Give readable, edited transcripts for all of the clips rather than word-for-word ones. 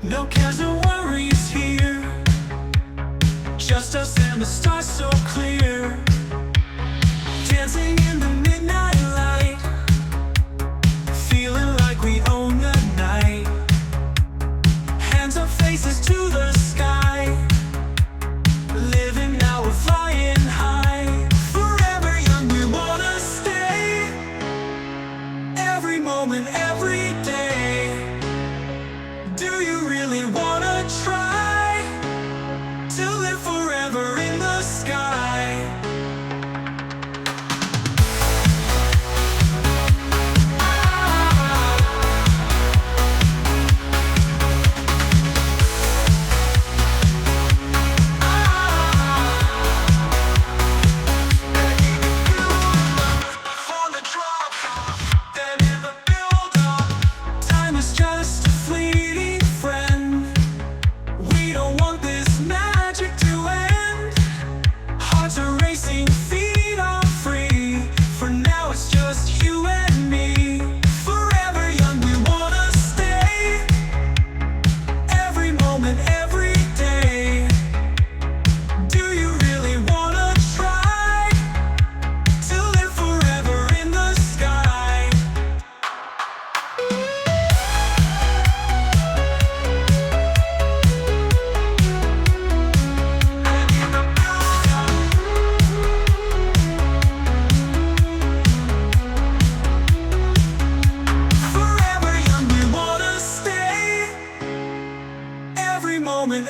No cares or worries here, just us and the stars so clear. Dancing in the midnight light, feeling like we own the night. Hands up, faces to the sky, living now, we're flying high. Forever young, we wanna stay, every moment, every day. Do you really wanna try to live forever in the sky?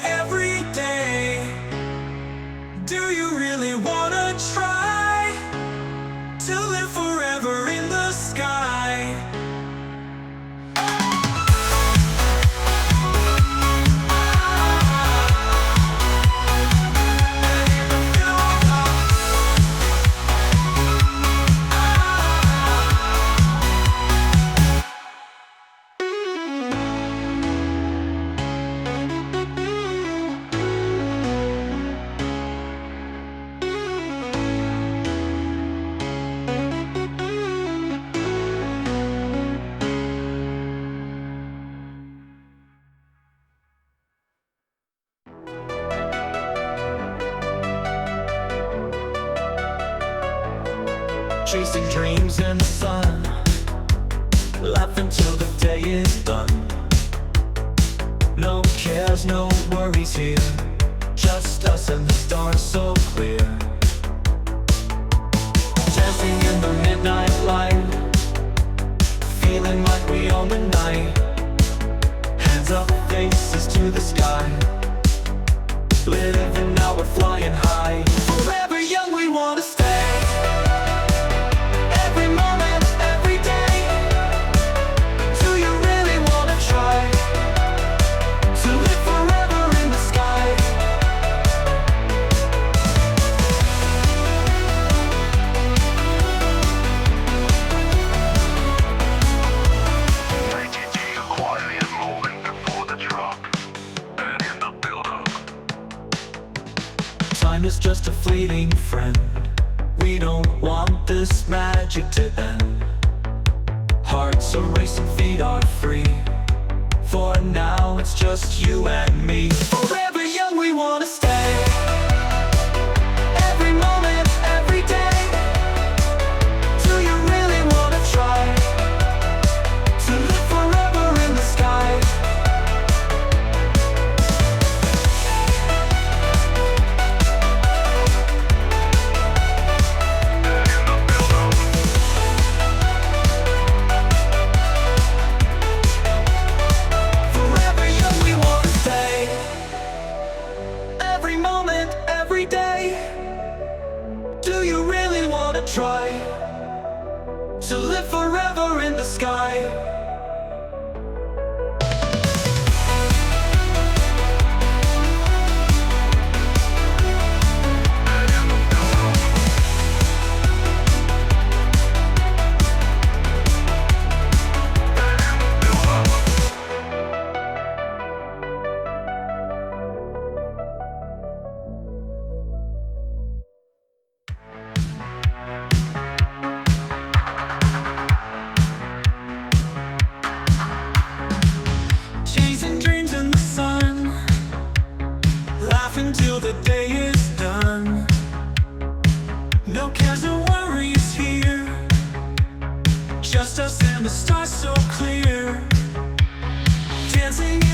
Every day. Do you really wanna try to live forever in the sky? Chasing dreams in the sun, laughing till the day is done. No cares, no worries here, just us and the stars so clear. Dancing in the midnight light, feeling like we own the night. Hands up, faces to the sky, living now, we're flying high. Forever young, we wanna stay, every moment, every day. Do you really wanna try to live forever in the sky? Quietly and moving before the drop and in the build-up. Time is just a fleeting friend, we don't want this magic to end. Hearts are racing, feet are free, for now it's just you and me. Forever young, we wanna stay, every moment, every day. Do you really wanna try to live forever in the sky? Forever young, we wanna stay, every the day is done. No cares or worries here, just us and the stars so clear, dancing